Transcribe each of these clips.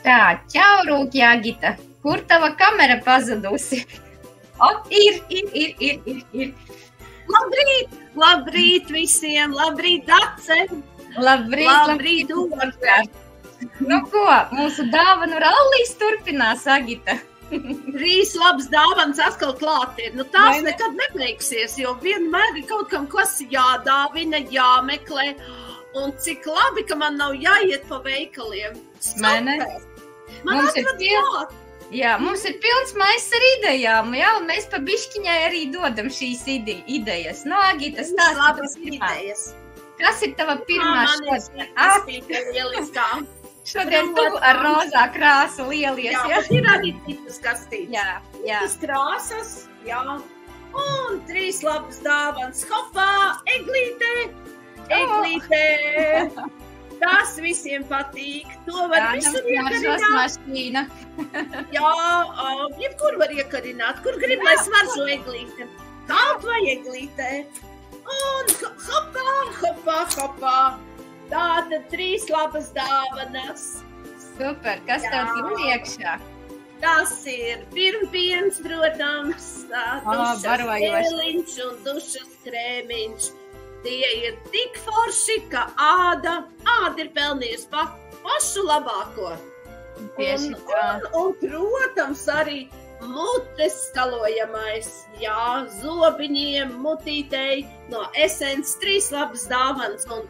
Tā, čau, Rūki, Agita. Kur tava kamera pazudusi? O, ir. Labrīt visiem, labrīt, Dace. Labrīt, Uvar. Nu ko, mūsu dāvanu rallijas turpinās, Agita. 3 labas dāvanas atkal klāt ir. Nu, tās nekad nebeigsies, jo vienmēr ir kaut kam, kas jādāvina, jāmeklē. Un cik labi, ka man nav jāiet pa veikaliem. Man atrad klāt. Jā, mums ir pilns maiss ar idejām, jā, un mēs pa bišķiņai arī dodam šīs idejas. No, Agita, stāsti labas idejas. Kas ir tava pirmā šodien? Lieliskā. Šodien tu ar rozā krāsu lielies, jā? Jā, ir arī citas kastītes. Jā. Citas krāsas, jā. Un 3 labas dāvanas. Hopā, eglītē. Tas visiem patīk. To var visur iekarināt. Jā, jebkur var iekarināt. Kur grib, lai smaržo eglīte. Kaut vai eglītē. Un hopā. Tātad 3 labas dāvanas. Super, kas tev tur iekšā? Tas ir pirmpiens, protams, dušas geliņš un dušas krēmiņš. Tie ir tik forši, ka āda ir pelnījusi pašu labāko. Un, protams, arī mutes skalojamais, jā, zobiņiem, mutītei, no Essence 3 labas dāvanas. Un,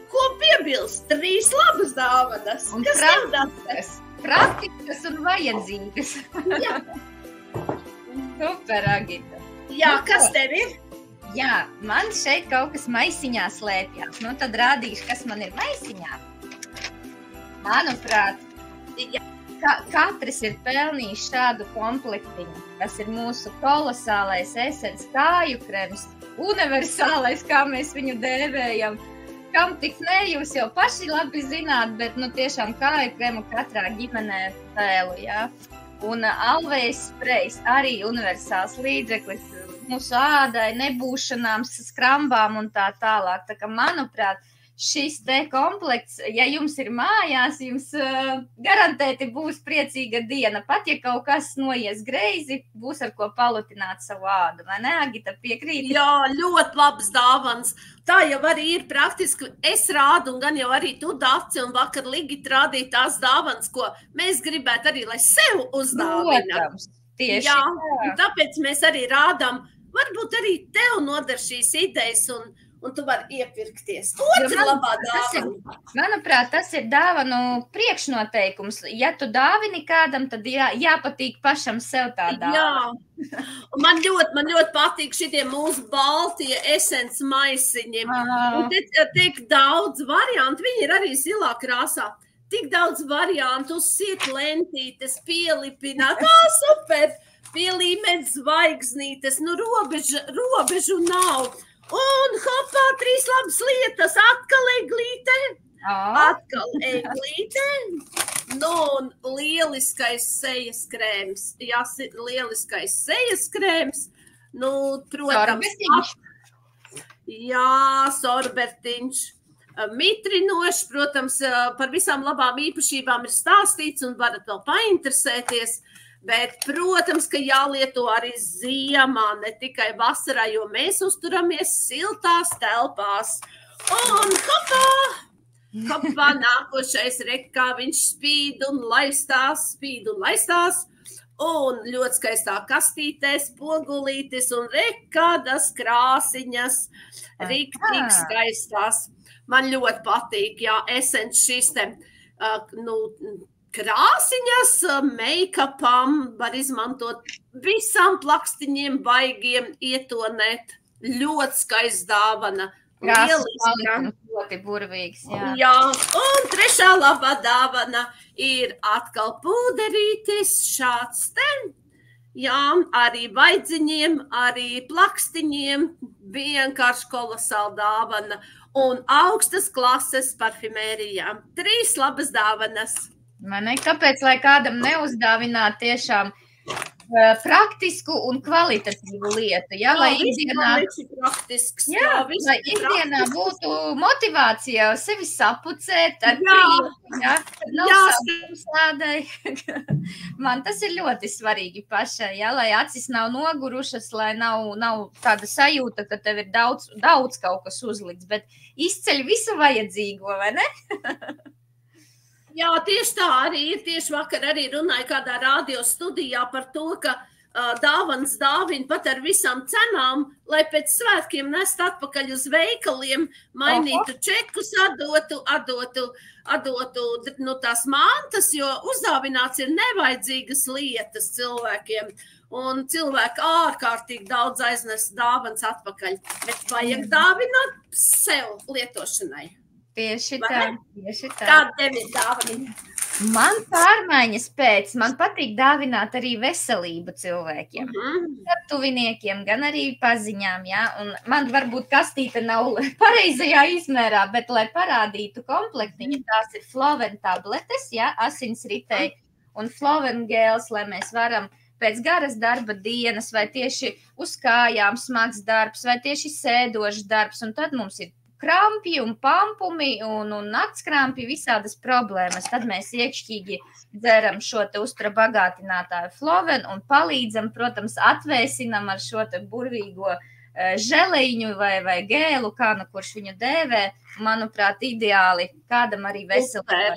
ko piebilst? 3 labas dāvanas. Un kas praktiskas un vajadzīgas. Jā. Super, Agita. Jā, kas tev ir? Jā, man šeit kaut kas maisiņā slēpjās. Nu, tad rādīšu, kas man ir maisiņā. Manuprāt, katrs ir pelnījis šādu komplektiņu. Tas ir mūsu kolosālais Essence kāju krems, universālais, kā mēs viņu dēvējam. Kam tik ne, jūs jau paši labi zināt, bet tiešām kāju kremu katrā ģimenē vēlu, jā. Un Always sprejs arī universāls līdzeklis mūsu ādai, nebūšanām, skrambām un tā tālāk. Tā kā, manuprāt, šis te komplekts, ja jums ir mājās, jums garantēti būs priecīga diena. Pat, ja kaut kas noies greizi, būs ar ko palutināt savu ādu. Vai ne, Agita, piekrīti? Jā, ļoti labas dāvanas. Tā jau arī ir praktiski. Es rādu, un gan jau arī tu, Daci, un vakar Ligita rādīja tās dāvanas, ko mēs gribētu arī, lai sev uzdāvina. Protams, tieši jā. Tāpēc mēs arī rādām, varbūt arī tev nodar šīs idejas, un tu vari iepirkties. Otra labā dāvana. Manuprāt, tas ir dāvanu priekšnoteikums. Ja tu dāvini kādam, tad jāpatīk pašam sev tā dāvana. Jā. Man ļoti patīk šitie mūsu baltie Essence maisiņi. Un te tik daudz variantu. Viņi ir arī zilā krāsā. Tik daudz variantu. Uzsiet lentītes, pielipināt. Super! Pielīmēt zvaigznītes. Robežu nav. Un hopā, 3 labas lietas, atkal eglīte, un lieliskais sejas krēms, lieliskais sejas krēms, protams, sorbertiņš. Jā, sorbertiņš, mitrinošs, protams, par visām labām īpašībām ir stāstīts un varat vēl painteresēties. Bet, protams, ka jālieto arī ziemā, ne tikai vasarā, jo mēs uzturamies siltās telpās. Un hopā, nākošais kā viņš spīd un laistās. Un ļoti skaistā kastītēs, pogulītis un kādas krāsiņas, riktīgi skaistās. Man ļoti patīk, jā, Essence šis te, krāsiņas, make-upam var izmantot visām plakstiņiem, baigiem, ietonēt. Ļoti skaists dāvana. Ļoti burvīgs, jā. Jā, un 3. labā dāvana ir atkal pūderītis šāds te. Jā, arī baidziņiem, arī plakstiņiem. Vienkārši kolosāla dāvana. Un augstas klases parfimērijām. 3 labas dāvanas. Kāpēc, lai kādam neuzdāvināt tiešām praktisku un kvalitatīvu lietu, ja, lai ikdienā būtu motivācija sevi sapucēt ar prieku, ja, kad nav sādai. Man tas ir ļoti svarīgi pašai, ja, lai acis nav nogurušas, lai nav tāda sajūta, ka tev ir daudz kaut kas uzlikts, bet izceļ visu vajadzīgo, vai ne? Jā, tieši tā arī ir. Tieši vakar arī runāju kādā radio studijā par to, ka dāvanas dāvina pat ar visām cenām, lai pēc svētkiem nest atpakaļ uz veikaliem, mainītu čekus, atdotu tās mantas, jo uzdāvināts ir nevajadzīgas lietas cilvēkiem. Un cilvēki ārkārtīgi daudz aiznes dāvanas atpakaļ, bet vajag dāvināt sev lietošanai. Tieši tā. Kāda tev ir dāvana? Man pārmaiņas pēc, man patīk dāvināt arī veselību cilvēkiem, gan tuviniekiem, gan arī paziņām, ja, un man varbūt kastīte nav pareizajā izmērā, bet, lai parādītu komplektiņu, tās ir Floven tabletes, ja, asinsritei un Floven gēls, lai mēs varam pēc garas darba dienas, vai tieši uz kājām smags darbs, vai tieši sēdošs darbs, un tad mums ir krampji un pampumi un naktskrampji, visādas problēmas. Tad mēs iekšķīgi dzeram šo te uztura bagātinātāju Floven un palīdzam, protams, atvēsinam ar šo te burvīgo želeņu vai gēlu, kā nu kurš viņu dēvē. Manuprāt, ideāli kādam arī veselībai.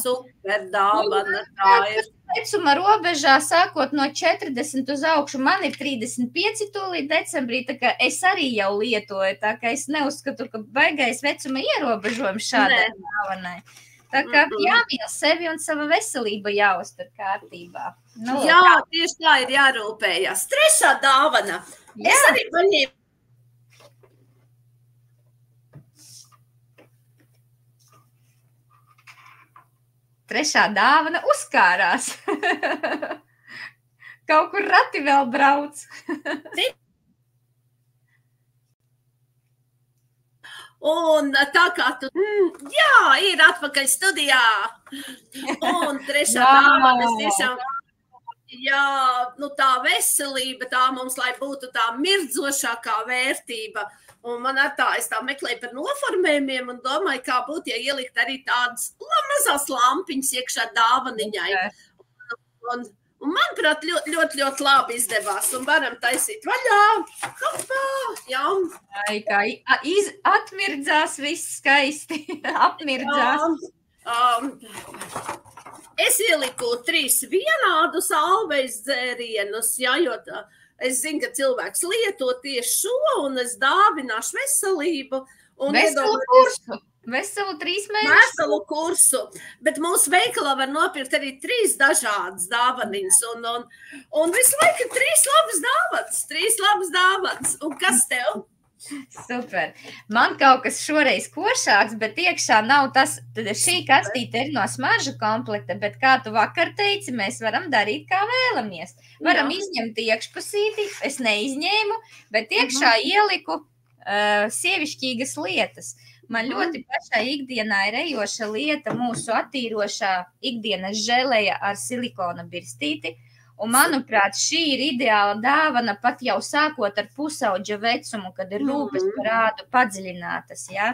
Super dāvana, tā ir. Vecuma robežā, sākot no 40 uz augšu, man ir 35 tūlīt decembrī, tā kā es arī jau lietoju, tā kā es neuzskatu, ka baigais vecuma ierobežojums šādai dāvanai. Tā kā jāmīl sevi un sava veselība jāuztur kārtībā. Nu, jā, tieši tā ir jārūpējās. Trešā dāvana. Jā. Es arī paņēmu. Trešā dāvana uzkārās. Kaut kur rati vēl brauc. Un tā kā tu, jā, ir atpakaļ studijā. Un trešā dāvana, es tiešām, jā, nu tā veselība, tā mums, lai būtu tā mirdzošākā vērtība. Un man ar tā, es tā meklēju par noformējumiem un domāju, kā būtu, ja ielikt arī tādas mazās lampiņas iekšā dāvaniņai. Un manuprāt, ļoti labi izdevās un varam taisīt vaļā. Hopā, jā. Kā atmirdzās viss skaisti, apmirdzās. Es ieliku 3 vienādus alvejas dzērienus, jā, jo tā. Es zinu, ka cilvēks lieto tieši šo, un es dāvināšu veselību. Veselu 3 mēnešus. Veselu kursu. Bet mūsu veikalā var nopirkt arī 3 dažādas dāvaniņas. Un visu laiku 3 labas dāvanas. Un kas tev? Super. Man kaut kas šoreiz košāks, bet iekšā nav tas, tad šī kastīte ir no smaržu komplekta, bet kā tu vakar teici, mēs varam darīt, kā vēlamies. Varam izņemt iekšpusīti, es neizņēmu, bet iekšā ieliku sievišķīgas lietas. Man ļoti pašā ikdienā ir ejoša lieta mūsu attīrošā ikdienas želeja ar silikona birstīti. Un, manuprāt, šī ir ideāla dāvana pat jau sākot ar pusauģa vecumu, kad ir rūpes par ādu padziļinātas, ja?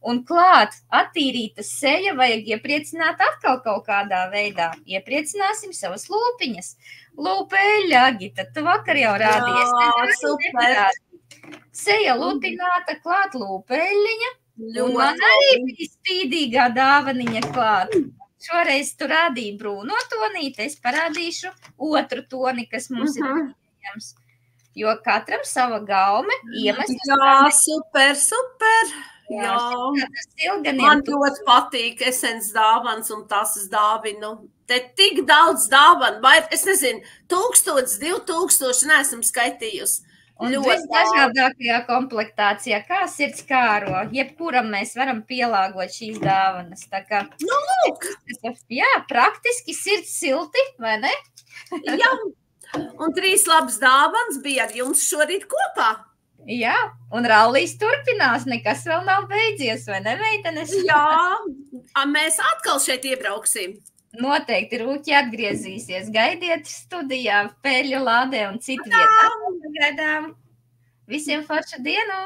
Un klāt attīrīta seja vajag iepriecināt atkal kaut kādā veidā. Iepriecināsim savas lūpiņas. Lūpeļa, Agita, tu vakar jau rādījies. Jā, super. Seja lutināta, klāt lūpeļiņa. Un man arī bija spīdīgā dāvaniņa klāt. Šoreiz tu rādīji brūno tonīti, es parādīšu otru toni, kas mums ir pieejams. Jo katram sava gaume iemest. Jā, super. Jā. Man ļoti patīk esens dāvans un tas es dāvinu. Te tik daudz dāvanu, vai es nezinu, 1000, 2000 neesam skaitījusi. Un visdažādākajā komplektācijā, kā sirds kāro, jebkuram mēs varam pielāgot šīs dāvanas. Tā kā, nu, lūk! Jā, praktiski sirds silti, vai ne? Jā, un 3 labas dāvanas bija ar jums šorīt kopā. Jā, un rallijas turpinās, nekas vēl nav beidzies, vai ne, meitenes? Jā, mēs atkal šeit iebrauksim. Noteikti Rūķi atgriezīsies. Gaidiet studijā, Peļu lādē un citu vietā. Gaidām. Visiem foršu dienu!